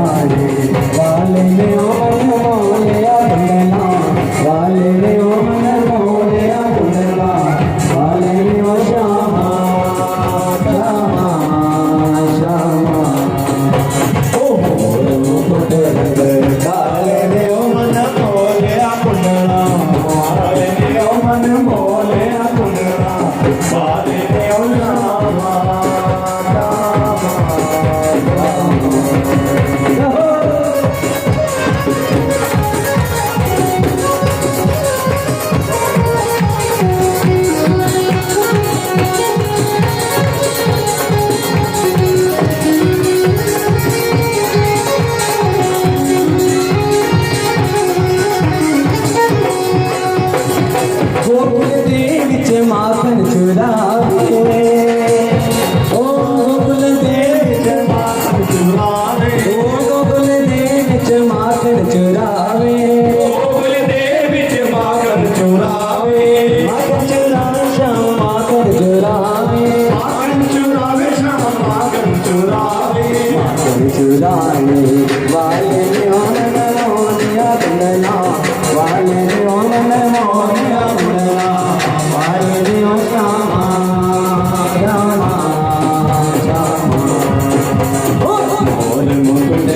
कुंडलाने वाले ने ओ मन मोलिया कुंडला वाले ने ओ मन मोलिया कुंडला वाले ने ओ श्यामा श्यामा श्यामा ओ मुकुट वाले ने ओ मन मोलिया कुंडला वाले ने ओ मन मोलिया कुंडला वाले ने ओ श्यामा माखन चुरावे ओ गोकुल देव माखन चुरावे ओ गोकुल देव माखन चुरावे गोकुल देव माखन चुरावे माखन चुरावे श्याम माखन चुरावे माखन चुरावे श्याम माखन चुरावे माखन चुरावे वाले ने ओनन मोनिया कुंडला वाले ने ओनन मोनिया कुंडला वाले ने ओ श्यामा श्यामा श्यामा ओ मोल मुकुट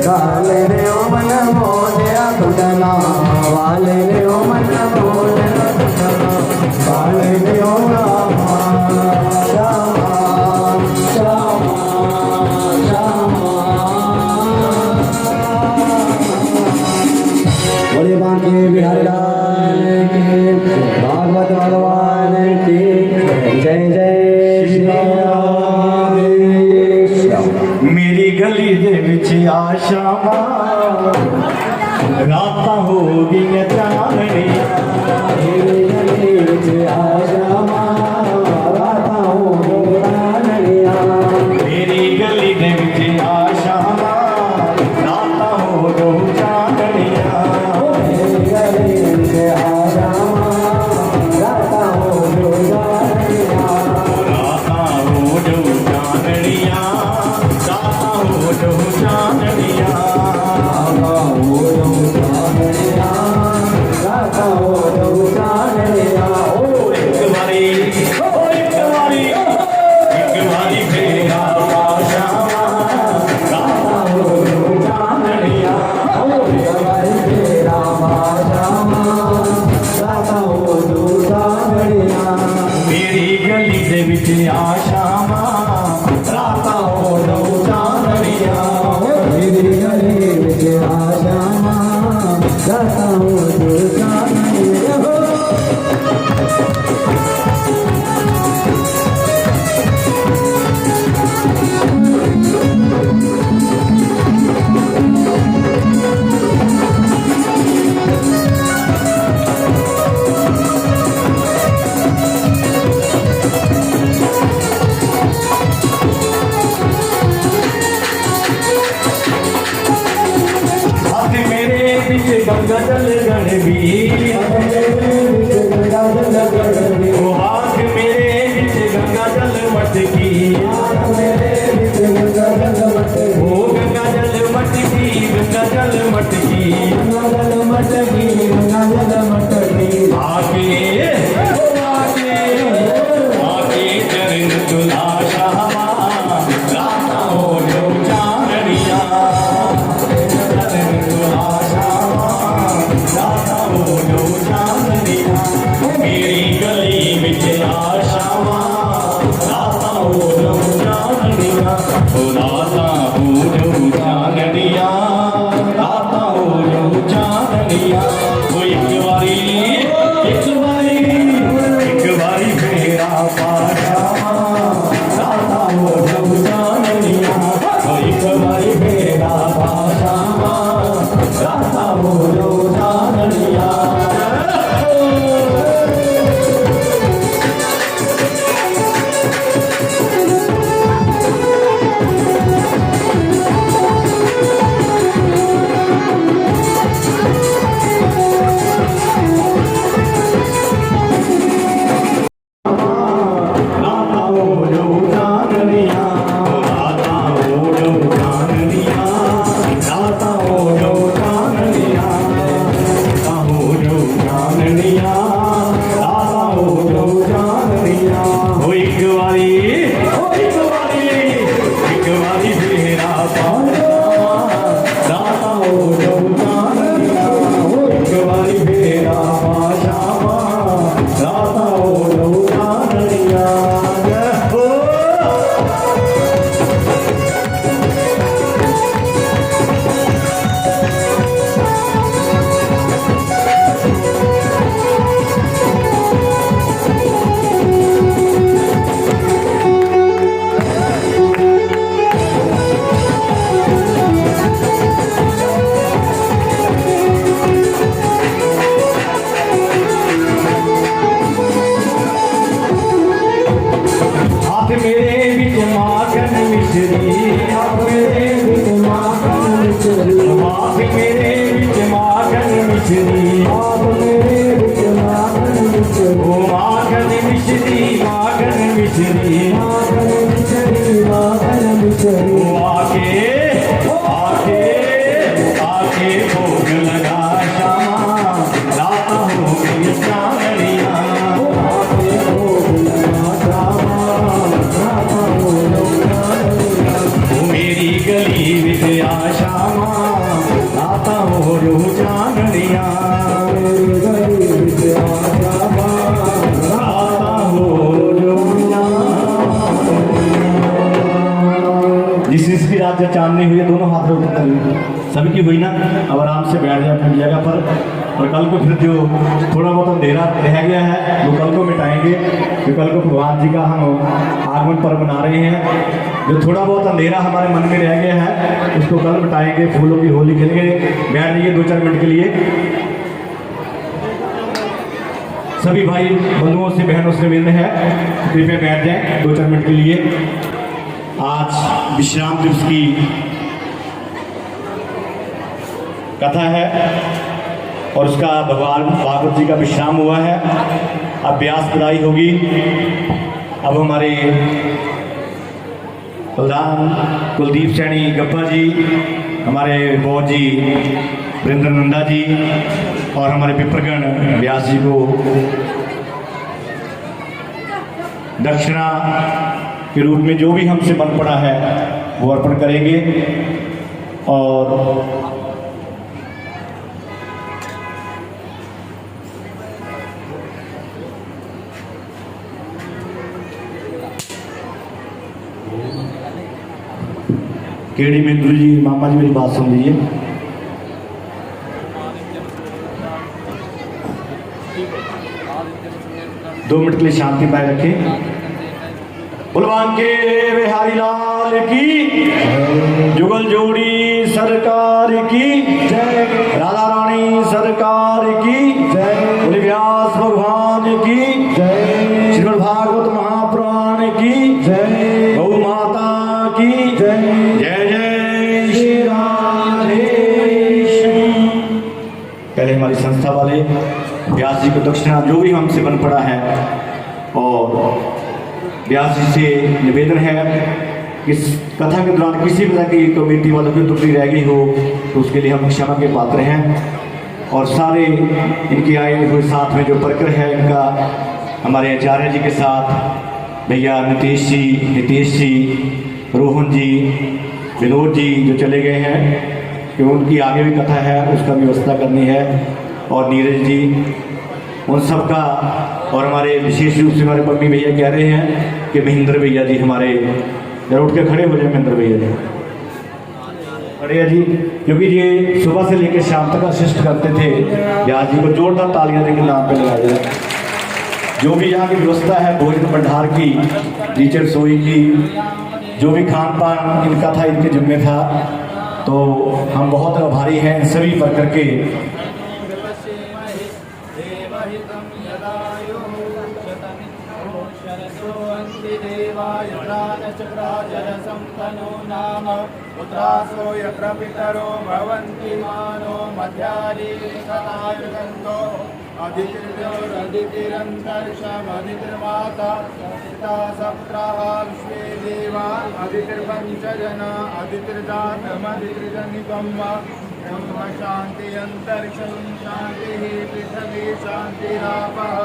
वाले ने ओ मन मोलिया कुंडला वाले ने ओ मन मोलिया कुंडला वाले ने ओ श्यामा मेरी गली दे विच आशावां रातां हो गईयां चानणियां मेरी गली विच आशावां रातां हो गईयां चानणियां गंगा जल गणवीर ओ हाथ मेरे बिच गंगा जल मटकी ओ गंगा जल मटकी गंगा जल मटकी आगे आगे चरण तुला श्यामा राता हो जो चांदनिया चरण तुला श्यामा राता हो जो चांदनिया मेरी गली विच आ श्यामा राता हो जो चांदनिया ओ राता हो जो चांदनिया राता हो जो चांदनिया ओ एक बारी फेरा पाशा राता हो जो चांदनिया ओ एक बारी फेरा पाशा राता हो जो चांदनिया राता हो जो चांदनिया राता हो जो चांदनिया राता हो जो चांदनिया राता हो जो चांदनिया राता हो जो चांदनिया ओ एक बारी फेरा पाशा राता हो जो चांदनिया ओ एक बारी फेरा पाशा राता हो जो चांदनिया हो हाथ मेरे बिच माखन मिश्री हाथ मेरे बिच माखन मिश्री हाथ मेरे बिच माखन मिश्री हाथ मेरे बिच माखन मिश्री ओ माखन मिश्री माखन मिश्री माखन मिश्री माखन मिश्री ओ आके आके आके भोग लगा श्यामा राता हो गई चांदनिया ओ आके भोग लगा श्यामा राता हो जो चांदनिया ओ मेरी गली विच आ श्यामा राता हो जो चांदनिया मेरी गली विच आ श्यामा राता हो जो जिस जिसकी रात जब चांदनी हुई है दोनों हाथ में उठा करिए सभी की हुई ना अब आराम से बैठ जाए अपनी जगह पर और कल को फिर जो थोड़ा बहुत अंधेरा रह गया है वो कल को मिटाएंगे जो कल को भगवान जी का हम आगमन पर्व मना रहे हैं जो थोड़ा बहुत अंधेरा हमारे मन में रह गया है उसको कल मिटाएंगे फूलों की होली खेलेंगे बैठ जाइए 2-4 मिनट के लिए सभी भाई बंधुओं से बहनों से मिलने हैं कृपया बैठ जाएं 2-4 मिनट के लिए आज विश्राम दिवस की कथा है और उसका भगवान भागवत जी का विश्राम हुआ है अब व्यास विदाई होगी अब हमारे प्रधान कुलदीप सैनी गप्पा जी हमारे बौद्ध जी वरिंद्र नंदा जी और हमारे पिपरगण व्यास जी को दक्षिणा के रूप में जो भी हमसे बन पड़ा है वो अर्पण करेंगे और केडी मिंद्रू जी मामा जी मेरी बात सुन लीजिए दो मिनट के लिए शांति पाए रखें बुलवान के बिहारी लाल की जुगल जोड़ी सरकार की जय राधा रानी सरकार की जय व्यास भगवान की जय श्रीमद् भागवत महापुराण की जय गौ माता की जय जय जय श्री राधे व्यास जी को दक्षिणा जो भी हमसे बन पड़ा है। और व्यास जी से निवेदन है कि इस कथा के दौरान किसी भी तरह की कमेटी वालों की त्रुटि रह गई हो तो उसके लिए हम क्षमा के पात्र हैं। और सारे इनके आए हुए साथ में जो वर्कर है इनका, हमारे आचार्य जी के साथ भैया नीतीश जी, रोहन जी, विनोद जी जो चले गए हैं कि उनकी आगे भी कथा है उसका व्यवस्था करनी है, और नीरज जी, उन सब का। और हमारे विशेष रूप से हमारे मम्मी भैया कह रहे हैं कि महेंद्र भैया जी हमारे, जरा उठ के खड़े हो जाए महेंद्र भैया जी, खड़े हैं जी, क्योंकि ये सुबह से लेकर शाम तक असिस्ट करते थे। व्यास जी को जोरदार तालियां देकर नाम पे लगाया जाए। जो भी यहाँ की व्यवस्था है भोजन भंडार की, नीचे रसोई की, जो भी खान पान इनका था, इनके जिम्मे था, तो हम बहुत आभारी हैं सभी वर्कर के। अदितिर्माता पिता सप्ताह विश्वे देवा अदितिर्पंचजना अदितिर्जातमदितिर्जनिकम् ब्रह्म शांति अंतरिक्षं शांति पृथ्वी शांतिरापः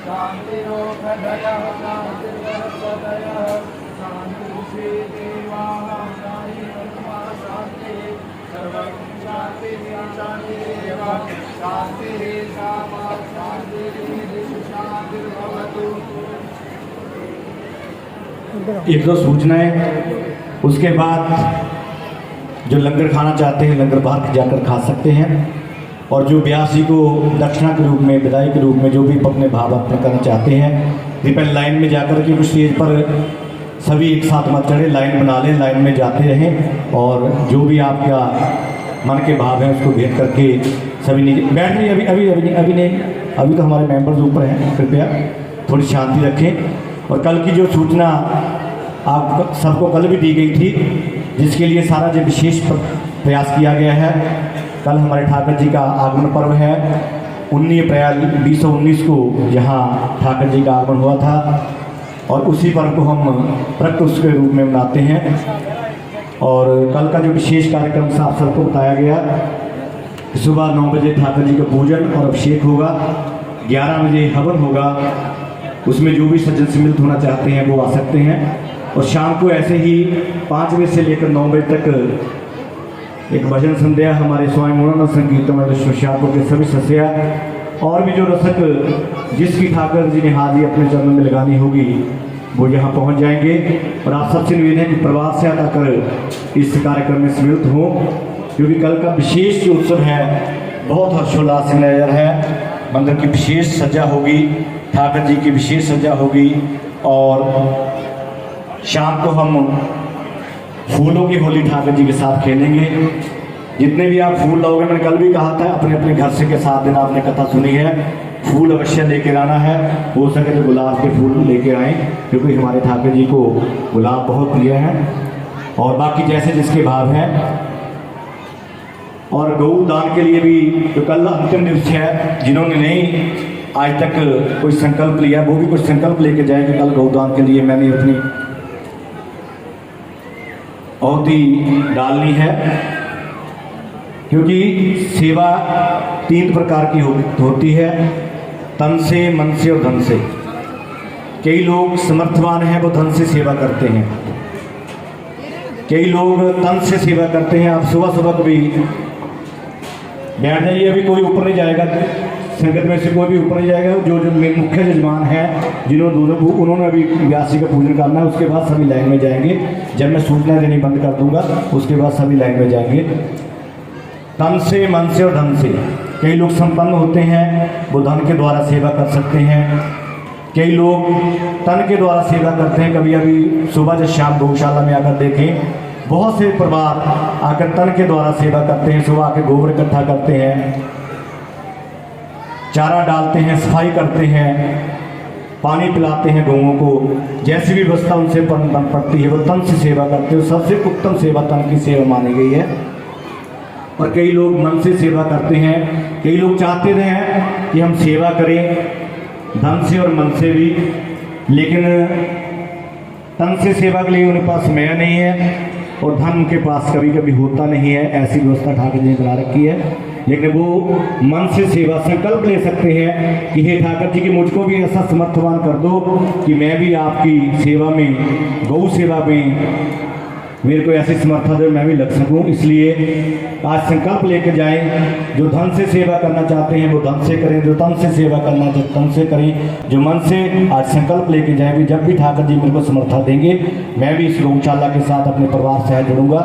शांतिरोषधयः शांतिर्वनस्पतयः शांतिर्विश्वे देवाः शांतिर्ब्रह्मा शांतिः सर्वं शांतिः शांतिरेव शांतिः सामा शांतिः शांतिर्भवतु। एक दो सूचनाएं, उसके बाद जो लंगर खाना चाहते हैं लंगर बाहर जाकर खा सकते हैं। और जो व्यास जी को दक्षिणा के रूप में, विदाई के रूप में जो भी अपने भाव अर्पण करना चाहते हैं, कृपया लाइन में जाकर के स्टेज पर सभी एक साथ मत चढ़े, लाइन बना लें, लाइन में जाते रहें। और जो भी आपका मन के भाव है उसको भेज करके सभी नीचे बैठ रही। अभी तो हमारे मेंबर्स ऊपर हैं, कृपया थोड़ी शांति रखें। और कल की जो सूचना आप सबको कल भी दी गई थी, जिसके लिए सारा जो विशेष प्रयास किया गया है। कल हमारे ठाकर जी का आगमन पर्व है। 19 अप्रैल 2019 को यहाँ ठाकर जी का आगमन हुआ था, और उसी पर्व को हम प्रत्युत्सव के रूप में मनाते हैं। और कल का जो विशेष कार्यक्रम से आप सबको बताया गया, सुबह 9 बजे ठाकर जी का पूजन और अभिषेक होगा, 11 बजे हवन होगा। उसमें जो भी सज्जन सम्मिलित होना चाहते हैं वो आ सकते हैं। और शाम को ऐसे ही 5 बजे से लेकर 9 बजे तक एक भजन संध्या हमारे स्वामी मूलानंद संगीत मंडल के सभी सदस्य, और भी जो रसक जिसकी ठाकर जी ने हाजिरी अपने चरणों में लगानी होगी वो यहाँ पहुँच जाएंगे। और आप सबसे निवेदन है कि प्रवास से आकर इस कार्यक्रम में सम्मिलित हों, क्योंकि कल का विशेष जो उत्सव है बहुत हर्षोल्लास से नजर है। मंदिर की विशेष सज्जा होगी, ठाकर जी की विशेष सज्जा होगी, और शाम को हम फूलों की होली ठाकर जी के साथ खेलेंगे। जितने भी आप फूल लाओगे, मैंने कल भी कहा था, अपने अपने घर से के साथ दिन आपने कथा सुनी है, फूल अवश्य लेकर आना है। हो सके तो गुलाब के फूल लेके आएँ, क्योंकि हमारे ठाकर जी को गुलाब बहुत प्रिय है। और बाकी जैसे जिसके भाव हैं। और गौ दान के लिए भी तो कल अंतिम दिवस है, जिन्होंने नहीं आज तक कोई संकल्प लिया वो भी कुछ संकल्प लेके जाएंगे कल गौदान के लिए। मैंने अपनी आहुति डालनी है, क्योंकि सेवा 3 प्रकार की होती है, तन से, मन से और धन से। कई लोग समर्थवान हैं वो धन से सेवा करते हैं, कई लोग तन से सेवा करते हैं। आप सुबह सुबह कभी बैठ जाइए, अभी कोई ऊपर नहीं जाएगा, संगत में से कोई भी ऊपर नहीं जाएगा। जो मुख्य यजमान है उन्होंने अभी व्यास जी का पूजन करना है, उसके बाद सभी लाइन में जाएंगे। जब मैं सूचना देनी बंद कर दूंगा उसके बाद सभी लाइन में जाएंगे। तन से, मन से और धन से। कई लोग संपन्न होते हैं वो धन के द्वारा सेवा कर सकते हैं, कई लोग तन के द्वारा सेवा करते हैं। कभी अभी सुबह जब शाम गौशाला में आकर देखें, बहुत से परिवार आकर तन के द्वारा सेवा करते हैं। सुबह आकर गोबर इकट्ठा करते हैं, चारा डालते हैं, सफाई करते हैं, पानी पिलाते हैं गौओं को। जैसी भी व्यवस्था उनसे पड़ती है वो तन से सेवा करते हैं। सबसे उत्तम सेवा तन की सेवा मानी गई है। और कई लोग मन से सेवा करते हैं। कई लोग चाहते हैं कि हम सेवा करें धन से और मन से भी, लेकिन तन से सेवा के लिए उनके पास समय नहीं है और धन उनके पास कभी कभी होता नहीं है। ऐसी व्यवस्था ठाकुर जी ने बना रखी है, लेकिन वो मन से सेवा संकल्प ले सकते हैं कि हे ठाकुर जी कि मुझको भी ऐसा समर्थवान कर दो कि मैं भी आपकी सेवा में, गौ सेवा में मेरे को ऐसी समर्था दे मैं भी लग सकूं। इसलिए आज संकल्प लेके जाएं, जो धन से सेवा करना चाहते हैं वो धन से करें, जो तन से सेवा करना चाहते हैं तन से करें, जो मन से आज संकल्प लेके जाएं कि जब भी ठाकुर जी मेरे को समर्था देंगे मैं भी इस गौशाला के साथ अपने परिवार से जुड़ूंगा।